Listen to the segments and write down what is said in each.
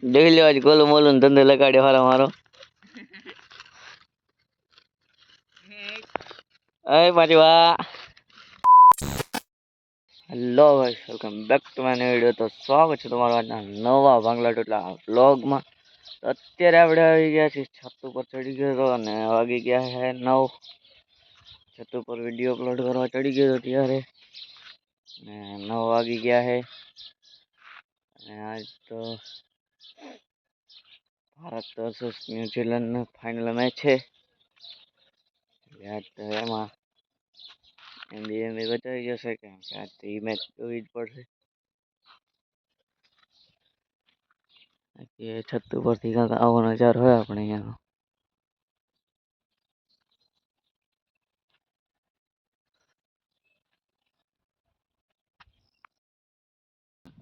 Daily आज गोलू मोलू ने धंधे लगाड़े वाला मारो अरे मारी वाह hello guys welcome back to my new video. तो स्वागत है તમારું આજના નવા ભાંગલા ટોટલા વ્લોગમાં। તો અત્યારે આપણે આવી ગયા છીએ છત ઉપર ચડી ગયો હતો અને વાગી ગયા છે 9। છત ઉપર વિડીયો અપલોડ કરવા ચડી ગયો હતો ત્યારે ને 9 વાગી ગયા છે અને આજ તો Bharat versus New Zealand final match છે। આજ તો એમાં એમબી બચાવી જશે કેમ કે આજ તો એ મેચ જોવી જ પડશે। ये छत पर थी का आવો नजारो है अपने यहाँ।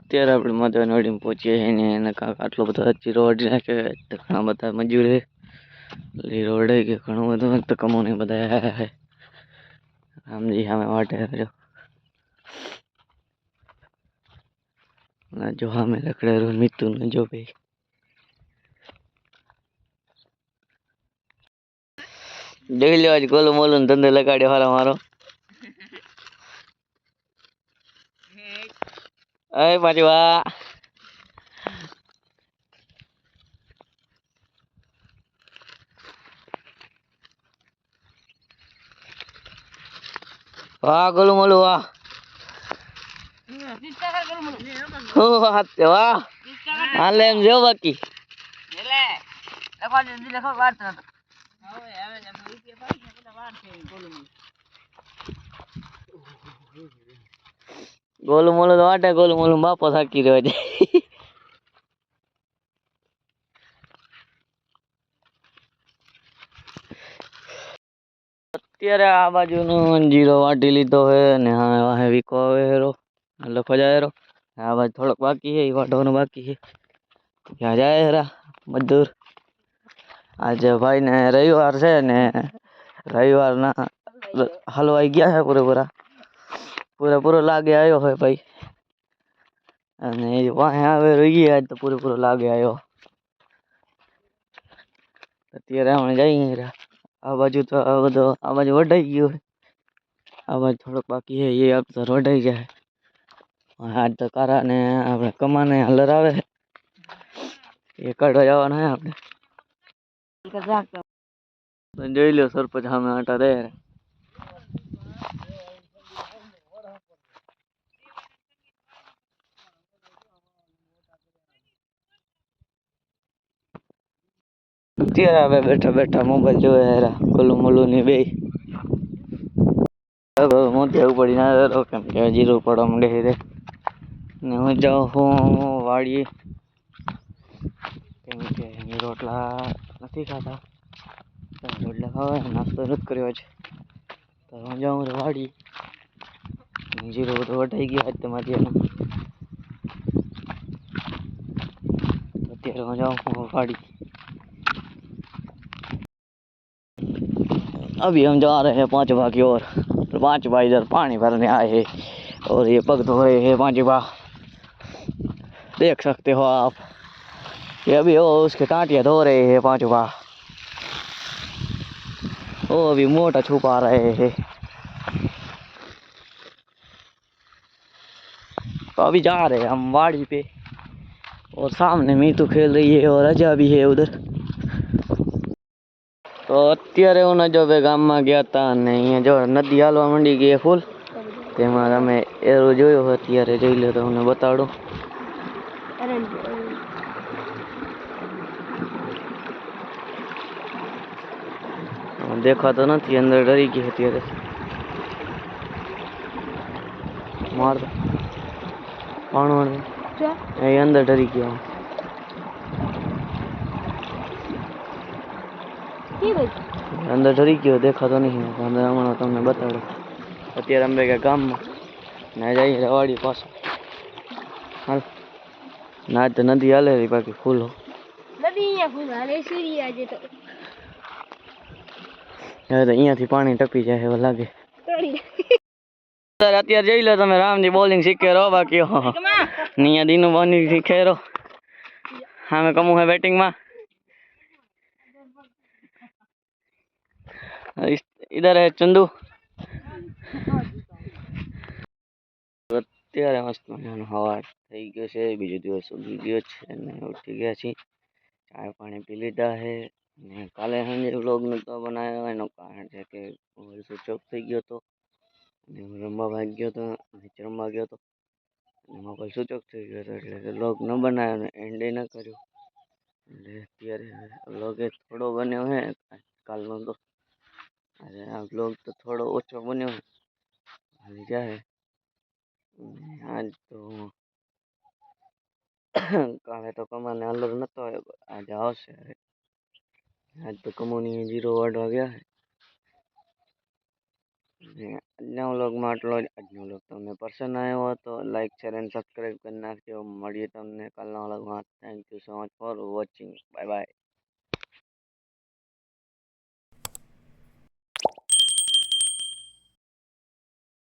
અત્યારે આપણે મધનવાડી પહોંચીએ છીએ ને એને કાંક આટલો બધો જીરો વળી નાખે તો ઘણા બધા મજૂર છે લીરો વડાઈ ગયો ઘણું બધું તો કમાણી બધા આવ્યા છે। રામજી સામે વાટે જો જો સામે લખડે મિતુ ને જો ભાઈ डेली आज गोलू मोलू ने धंधे लगाड़े वाला मारो अरे मारी वाह वाह गोलू मोलू वाह वाह हाँ ले जो बाकी गोलू मोलू तो वाटे गोलू मोलू बापो थाकी રહ્યો છે। અત્યારે આ બાજુનો જીરો વાટી લીધો હે ને હા વાહે વીકો આવે હેરો લખો જાય હેરો આ બાજુ થોડોક બાકી છે એ વાટવાનો બાકી છે ત્યાં જાય હેરા મજદૂર। આજે ભાઈ ને રવિવાર છે ને રવિવારના હલવાઈ ગયા છે પૂરેપૂરો લાગે આવ્યો હોય ભાઈ અને વાહે આવે રહી આજ તો પૂરેપૂરો લાગે આવ્યો। અત્યારે અમે જઈએ આ બાજુ તો બધો આ બાજુ વઢાઈ ગયો આ બાજુ થોડોક બાકી છે એ અક્ષર વઢાઈ જાય આજ તો કારા ને આપણે કમાને હલર આવે એ કાઢવા જવાના હે આપણે જોઈ લો સરપંચ સામે આટા દે અત્યારે હવે બેઠા બેઠા મોબાઈલ જોવે હેરા ગોલું મોલું ની બે મોતી પડી ના કેમ કે જીરું પડવા માંડે છે ને હું જાઉં હું વાડીએ કેમ કે રોટલા નથી ખાતા રોટલા ખાવા નાસ્તો નથી કર્યો છે તો હું જાઉં વાડી જીરું બધું વટાઈ ગયું આજ તમારી અત્યારે હું जाऊँ वाड़ी। अभी हम जा रहे हैं 5 बा की ओर 5 बा इधर पानी भरने आए हैं और ये पग धो रहे हैं 5 बा देख सकते हो आप ये अभी वो उसके टाटियाँ धो रहे हैं 5 बा वो अभी मोटा छुपा रहे हैं। तो अभी जा रहे हैं हम वाड़ी पे और सामने मीतू खेल रही है और अजा भी है उधर। तो અત્યારે હું જો બે ગામમાં ગયા હતા અને અહીંયા જો નદી હાલવા માંડી ગઈ ફૂલ તેમાં તમે એરો જોયો અત્યારે જોઈ લો તો તમને બતાડો દેખાતો નથી અંદર ડરી ગઈ અત્યારે માર પાણો એ અંદર ડરી ગયો અંદર ડરી ગયો દેખાતો નહીં અંદર હમણાં તમને બતાડો અત્યારે અમે ગયા ગામમાં ના જઈએ વાડી પાછો હાલ ના તો નદી હાલે બાકી ફૂલો નદી અહીંયા ફૂલ હાલે સીરી આજે તો હવે તો અહીંયાથી પાણી ટપી જાય એવું લાગે સર અત્યારે જોઈ લો તમે રામજી બોલિંગ શીખે રહો બાકી નિયા દીનું બની શીખે રહો हाँ मैं कमू है बैटिंग में इधर है चंदू અત્યારે મસ્ત મજાનો હવાર થઈ ગયો છે બીજો દિવસ ઉગી ગયો છે અને ઉઠી ગયા છીએ ચાય પાણી પી લીધા છે અને કાલે સાંજે વ્લોગ નહોતો બનાવ્યો એનું કારણ છે કે મોબાઈલ સ્વિચ ઓફ થઈ ગયો હતો અને હું રમવા ભાગી ગયો હતો નીચે રમવા ગયો હતો અને મોબાઈલ સ્વિચ ઓફ થઈ ગયો હતો એટલે વ્લોગ ન બનાવ્યો અને એન્ડ ન કર્યો એટલે અત્યારે વ્લોગ એ થોડો બન્યો છે કાલનો તો આજે આ વ્લોગ તો થોડો ઓછો બન્યો હાલી જાય આજ તો કાલે તો કમાને અલર નતો આવ્યો આજે આવશે આજ તો કમોની 0 વાટવા ગયા છે આજના વ્લોગમાં આટલો જ આજનો વ્લોગ તમને પસંદ આવ્યો હોય તો લાઈક શેર એન્ડ સબસ્ક્રાઈબ કરી નાખજો મળીએ તમને કાલના વ્લોગમાં thank you so much for watching bye bye